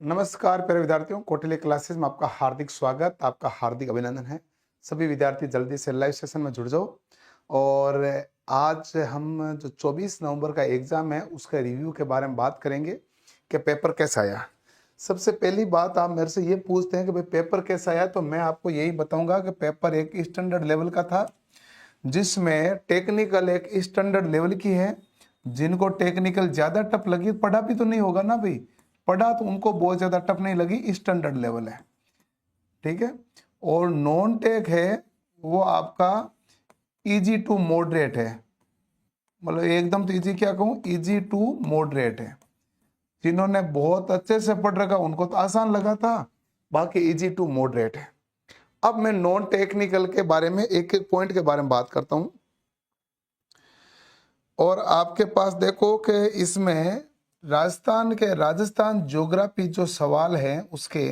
नमस्कार प्यारे विद्यार्थियों, कौटिल्य क्लासेस में आपका हार्दिक स्वागत, आपका हार्दिक अभिनंदन है। सभी विद्यार्थी जल्दी से लाइव सेशन में जुड़ जाओ। और आज हम जो 24 नवंबर का एग्जाम है उसका रिव्यू के बारे में बात करेंगे कि पेपर कैसा आया। सबसे पहली बात, आप मेरे से ये पूछते हैं कि भाई पेपर कैसा आया, तो मैं आपको यही बताऊंगा कि पेपर एक स्टैंडर्ड लेवल का था, जिसमें टेक्निकल एक स्टैंडर्ड लेवल की है। जिनको टेक्निकल ज्यादा टफ लगी, पढ़ा भी तो नहीं होगा ना भाई, पढ़ा तो उनको बहुत ज्यादा टफ नहीं लगी, स्टैंडर्ड लेवल है, ठीक है। और नॉन टेक है वो आपका इजी टू मॉडरेट है, मतलब एकदम तो इजी क्या कहूँ, इजी टू मॉडरेट है। जिन्होंने बहुत अच्छे से पढ़ रखा उनको तो आसान लगा था, बाकी इजी टू मॉडरेट है। अब मैं नॉन टेक्निकल के बारे में एक एक पॉइंट के बारे में बात करता हूं। और आपके पास देखो कि इसमें राजस्थान ज्योग्राफी जो सवाल है, उसके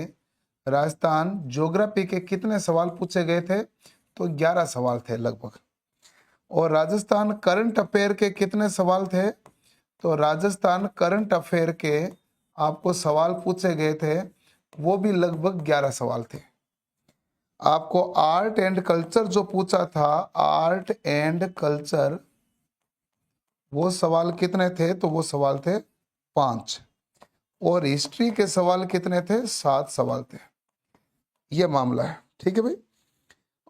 राजस्थान ज्योग्राफी के कितने सवाल पूछे गए थे, तो 11 सवाल थे लगभग। और राजस्थान करंट अफेयर के कितने सवाल थे, तो राजस्थान करंट अफेयर के आपको सवाल पूछे गए थे वो भी लगभग 11 सवाल थे। आपको आर्ट एंड कल्चर जो पूछा था, आर्ट एंड कल्चर, वो सवाल कितने थे, तो वो सवाल थे 5। और हिस्ट्री के सवाल कितने थे, 7 सवाल थे। ये मामला है, ठीक है भाई।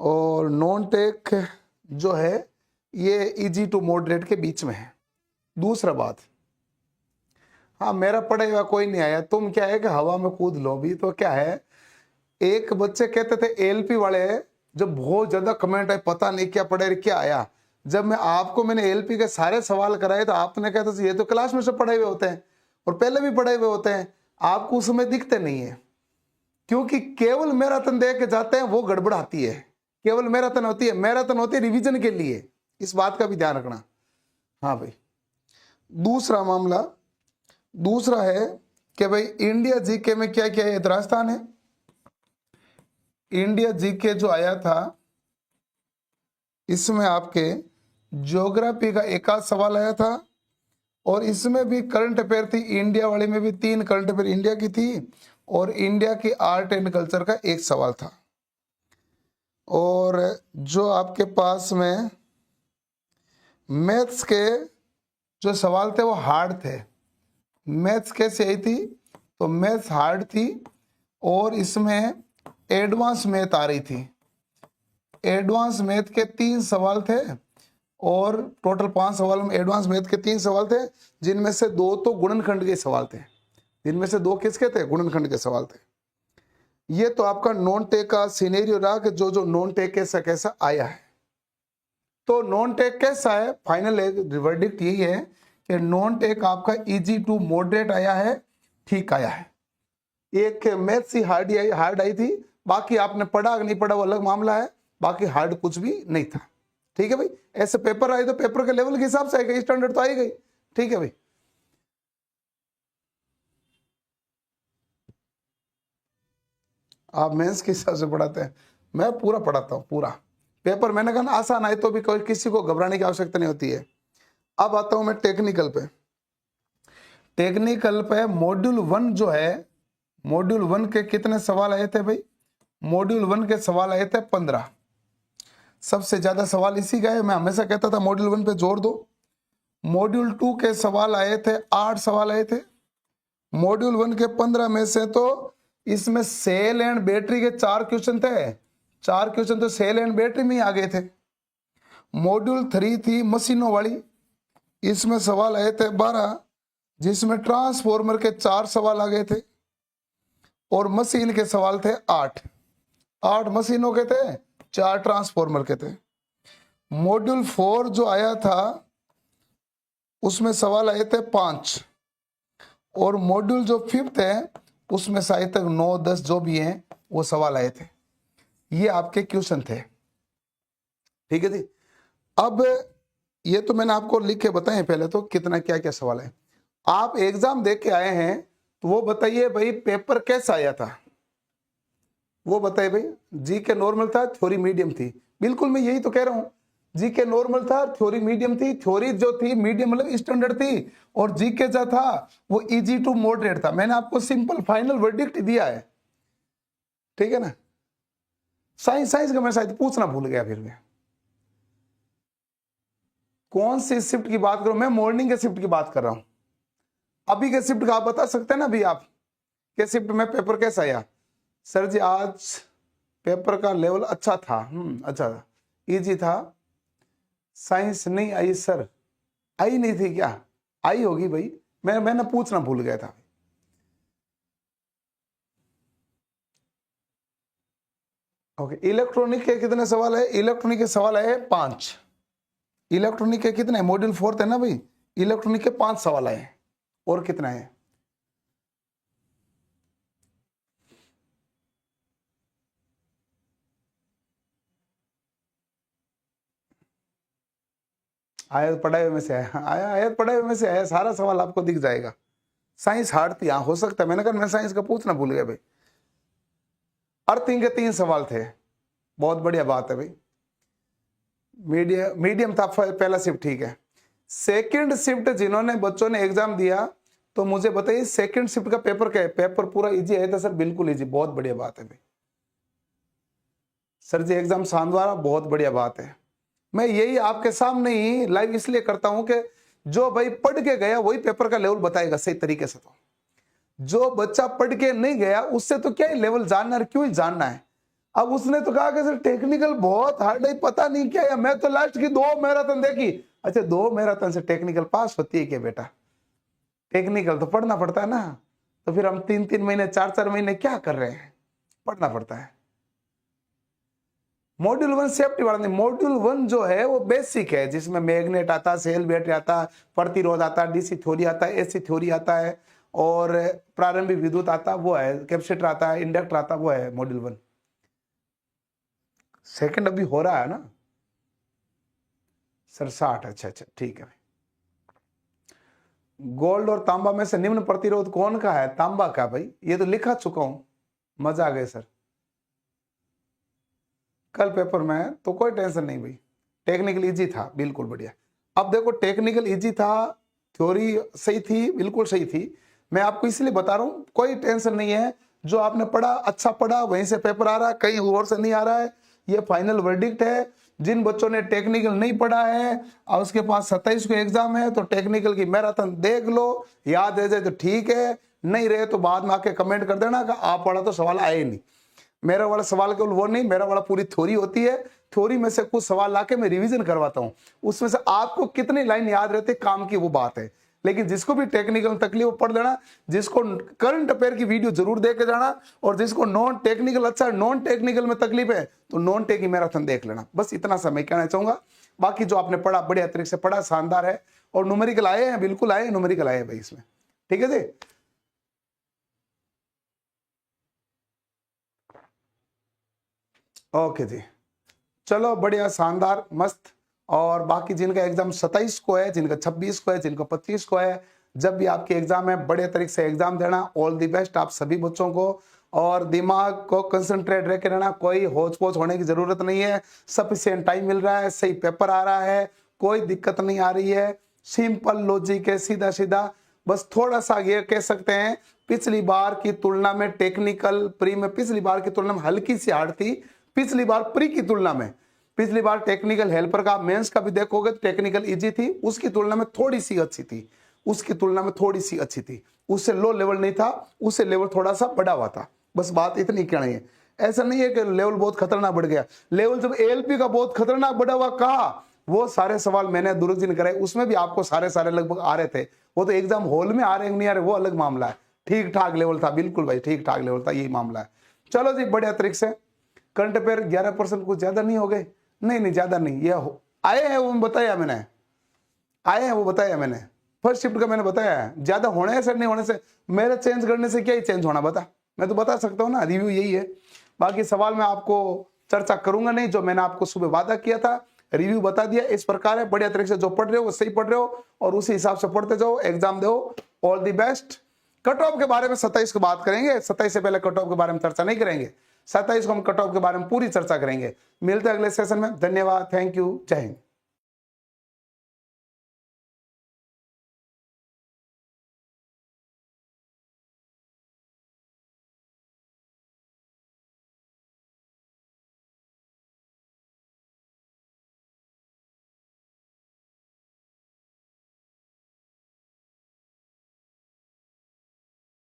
और नॉन टेक जो है ये इजी टू मॉडरेट के बीच में है। दूसरा बात, हाँ मेरा पढ़ा हुआ कोई नहीं आया, तुम क्या है कि हवा में कूद लो भी, तो क्या है, एक बच्चे कहते थे एलपी वाले, जब बहुत ज्यादा कमेंट आए पता नहीं क्या पढ़े क्या आया, जब मैंने एलपी के सारे सवाल कराए तो आपने कहते थे ये तो क्लास में सब पढ़े हुए होते हैं और पहले भी पढ़े हुए होते हैं, आपको उसमें दिखते नहीं है, क्योंकि केवल मैराथन दे के जाते हैं, वो गड़बड़ आती है। केवल मैराथन होती है रिवीजन के लिए, इस बात का भी ध्यान रखना। हाँ भाई, दूसरा मामला दूसरा है कि भाई इंडिया जीके में क्या क्या है, राजस्थान है। इंडिया जीके जो आया था, इसमें आपके ज्योग्राफी का एक आध सवाल आया था, और इसमें भी करंट अफेयर थी। इंडिया वाले में भी 3 करंट अफेयर इंडिया की थी, और इंडिया की आर्ट एंड कल्चर का एक सवाल था। और जो आपके पास में मैथ्स के जो सवाल थे वो हार्ड थे। मैथ्स कैसे आई थी, तो मैथ्स हार्ड थी, और इसमें एडवांस मैथ आ रही थी। एडवांस मैथ के 3 सवाल थे, और टोटल 5 सवाल में एडवांस मैथ के 3 सवाल थे, जिनमें से 2 तो गुणनखंड के सवाल थे। जिनमें से 2 किसके थे, गुणनखंड के सवाल थे। ये तो आपका नॉन टेक का सिनेरियो रहा कि जो जो नॉन टेक कैसा कैसा आया है। तो नॉन टेक कैसा है, फाइनल वर्डिक्ट यही है कि नॉन टेक आपका इजी टू मॉडरेट आया है, ठीक आया है। एक मैथ्स ही हार्ड आई थी, बाकी आपने पढ़ा नहीं पढ़ा वो अलग मामला है, बाकी हार्ड कुछ भी नहीं था, ठीक है भाई। ऐसे पेपर आए तो पेपर के लेवल के हिसाब से आएगा, स्टैंडर्ड तो आई गई, ठीक है भाई। आप मेंस के हिसाब से पढ़ाते हैं, मैं पूरा पढ़ाता हूं पूरा पेपर। मैंने कहा ना आसान आए तो भी कोई किसी को घबराने की आवश्यकता नहीं होती है। अब आता हूं मैं टेक्निकल पे। टेक्निकल पे मॉड्यूल 1 जो है, मॉड्यूल 1 के कितने सवाल आए थे भाई, मॉड्यूल 1 के सवाल आए थे 15। सबसे ज्यादा सवाल इसी का है, मैं हमेशा कहता था मॉड्यूल 1 पे जोर दो। मॉड्यूल 2 के सवाल आए थे, 8 सवाल आए थे। मॉड्यूल 1 के 15 में से तो इसमें सेल एंड बैटरी के 4 क्वेश्चन थे, 4 क्वेश्चन तो सेल एंड बैटरी में ही आ गए थे। मॉड्यूल 3 थी मशीनों वाली, इसमें सवाल आए थे 12, जिसमें ट्रांसफॉर्मर के 4 सवाल आ गए थे, और मशीन के सवाल थे 8। 8 मशीनों के थे, 4 ट्रांसफॉर्मर के थे। मॉड्यूल 4 जो आया था उसमें सवाल आए थे 5, और मॉड्यूल जो 5th है उसमें शायद तक 9-10 जो भी हैं वो सवाल आए थे। ये आपके क्वेश्चन थे, ठीक है जी। अब ये तो मैंने आपको लिख के बताए पहले तो कितना क्या क्या सवाल है। आप एग्जाम देख के आए हैं तो वो बताइए भाई पेपर कैसा आया था, वो बताइए भाई। जी के नॉर्मल था, थ्योरी मीडियम थी, बिल्कुल मैं यही तो कह रहा हूं। जीके नॉर्मल था, थ्योरी मीडियम थी, थ्योरी जो थी मीडियम मतलब स्टैंडर्ड थी, और जीके जो था वो इजी टू मॉडरेट था। मैंने आपको सिंपल फाइनल वर्डिक्ट दिया है, ठीक है ना। साइंस का मैं शायद पूछना भूल गया फिर मैं कौन सी शिफ्ट की बात करूं। मैं मॉर्निंग के शिफ्ट की बात कर रहा हूं। अभी के शिफ्ट का आप बता सकते हैं ना अभी आप के शिफ्ट में पेपर कैसा आया। सर जी आज पेपर का लेवल अच्छा था, अच्छा था, इजी था। साइंस नहीं आई सर, आई नहीं थी क्या? आई होगी भाई, मैंने पूछना भूल गया था। ओके, इलेक्ट्रॉनिक के कितने सवाल है? इलेक्ट्रॉनिक के सवाल है 5। इलेक्ट्रॉनिक के कितने? मॉड्यूल 4 है ना भाई, इलेक्ट्रॉनिक के 5 सवाल आए। और कितना है? आयत पढ़ाई में से आया, आयत पढ़ाई में से आया, सारा सवाल आपको दिख जाएगा। साइंस हार्ड थी, हाँ हो सकता है, मैंने कहा मैं साइंस का पूछना भूल गया भाई। अर्थिंग के 3 सवाल थे, बहुत बढ़िया बात है भाई। मीडियम था पहला शिफ्ट, ठीक है। सेकंड शिफ्ट जिन्होंने बच्चों ने एग्जाम दिया तो मुझे बताइए सेकंड शिफ्ट का पेपर क्या है? पेपर पूरा इजी है? तो सर बिल्कुल इजी, बहुत बढ़िया बात है भाई। सर जी एग्जाम शानदार, बहुत बढ़िया बात है। मैं यही आपके सामने ही लाइव इसलिए करता हूं कि जो भाई पढ़ के गया वही पेपर का लेवल बताएगा सही तरीके से। तो जो बच्चा पढ़ के नहीं गया उससे तो क्या ही लेवल जानना है, क्यों ही जानना है। अब उसने तो कहा कि सर टेक्निकल बहुत हार्ड है, पता नहीं क्या है, मैं तो लास्ट की 2 मैराथन देखी। अच्छा 2 मैराथन से टेक्निकल पास होती है क्या बेटा? टेक्निकल तो पढ़ना पड़ता है ना। तो फिर हम 3-3 महीने 4-4 महीने क्या कर रहे हैं? पढ़ना पड़ता है। मॉड्यूल 1 सेफ्टी वाला नहीं, मॉड्यूल 1 जो है वो बेसिक है, जिसमें मैग्नेट आता, सेल बैटरी आता, प्रतिरोध आता, डीसी थ्योरी आता है, एसी थ्योरी आता है, और प्रारंभिक विद्युत आता, वो है, कैपेसिटर आता है, इंडक्टर आता, वो है मॉड्यूल 1। सेकंड अभी हो रहा है ना सर? 60, अच्छा ठीक है। गोल्ड और तांबा में से निम्न प्रतिरोध कौन का है? तांबा का भाई, ये तो लिखा चुका हूं। मजा आ गया सर, कल पेपर में तो कोई टेंशन नहीं भाई, टेक्निकल इजी था, बिल्कुल बढ़िया। अब देखो टेक्निकल इजी था, थ्योरी सही थी, बिल्कुल सही थी। मैं आपको इसलिए बता रहा हूं, कोई टेंशन नहीं है। जो आपने पढ़ा अच्छा पढ़ा, वहीं से पेपर आ रहा है, कहीं और से नहीं आ रहा है। ये फाइनल वर्डिक्ट है। जिन बच्चों ने टेक्निकल नहीं पढ़ा है और उसके पास 27 को एग्जाम है, तो टेक्निकल की मैराथन देख लो, याद रह जाए तो ठीक है, नहीं रहे तो बाद में आके कमेंट कर देना कि आप पढ़ा तो सवाल आए नहीं। मेरा वाला सवाल केवल वो नहीं, मेरा वाला पूरी थ्योरी होती है। थ्योरी में से कुछ सवाल लाके मैं रिवीजन करवाता हूं, उसमें से आपको कितनी लाइन याद रहती काम की वो बात है। लेकिन जिसको भी टेक्निकल तकलीफ वो पढ़ लेना, जिसको करंट अफेयर की वीडियो जरूर देके जाना, और जिसको नॉन टेक्निकल अच्छा नॉन टेक्निकल में तकलीफ है तो नॉन टेक मैराथन देख लेना। बस इतना सा मैं कहना चाहूंगा। बाकी जो आपने पढ़ा बढ़िया तरीके से पढ़ा, शानदार है। और न्यूमेरिकल आए हैं, बिल्कुल आए हैं, न्यूमेरिकल आए हैं भाई इसमें, ठीक है जी। ओके जी, चलो बढ़िया शानदार मस्त। और बाकी जिनका एग्जाम 27 को है, जिनका 26 को है, जिनका 25 को है, जब भी आपके एग्जाम है बड़े तरीके से एग्जाम देना। ऑल द बेस्ट आप सभी बच्चों को। और दिमाग को कंसंट्रेट रह के रहना, कोई होच पोच होने की जरूरत नहीं है। सफिशिएंट टाइम मिल रहा है, सही पेपर आ रहा है, कोई दिक्कत नहीं आ रही है। सिंपल लॉजिक है, सीधा सीधा। बस थोड़ा सा ये कह सकते हैं पिछली बार की तुलना में टेक्निकल प्री में पिछली बार की तुलना में हल्की सी हार्ड थी। पिछली बार प्री की तुलना में, पिछली बार टेक्निकल हेल्पर का मेंस का भी देखोगे तो टेक्निकल इजी थी, उसकी तुलना में थोड़ी सी अच्छी थी, उसकी तुलना में थोड़ी सी अच्छी थी। उससे लो लेवल नहीं था, उससे लेवल थोड़ा सा बढ़ा हुआ था। बस बात इतनी कहनी है। ऐसा नहीं है कि लेवल बहुत खतरनाक बढ़ गया। लेवल जब एएलपी का बहुत खतरनाक बढ़ा हुआ कहा, वो सारे सवाल मैंने दुरुस्ती कराए, उसमें भी आपको सारे लगभग आ रहे थे। वो तो एग्जाम हॉल में आ रहे नहीं आ रहे वो अलग मामला है। ठीक ठाक लेवल था, बिल्कुल भाई ठीक ठाक लेवल था, यही मामला है। चलो जी बढ़िया तरीके से। करंट अफेयर 11% कुछ ज्यादा नहीं हो गए? नहीं ज्यादा नहीं, ये आए हैं वो बताया मैंने, आए हैं वो बताया मैंने, फर्स्ट शिफ्ट का मैंने बताया है। ज्यादा होने से नहीं होने से, मेरे चेंज करने से क्या ही चेंज होना, बता मैं तो बता सकता हूँ ना, रिव्यू यही है। बाकी सवाल मैं आपको चर्चा करूंगा नहीं, जो मैंने आपको सुबह वादा किया था रिव्यू बता दिया। इस प्रकार है, बढ़िया तरीके से जो पढ़ रहे हो वो सही पढ़ रहे हो और उसी हिसाब से पढ़ते जाओ, एग्जाम दो। All the best. Cut off के बारे में 27 को बात करेंगे, 27 से पहले कट ऑफ के बारे में चर्चा नहीं करेंगे। 27 को हम कट ऑफ के बारे में पूरी चर्चा करेंगे। मिलते हैं अगले सेशन में। धन्यवाद, थैंक यू, जय हिंद।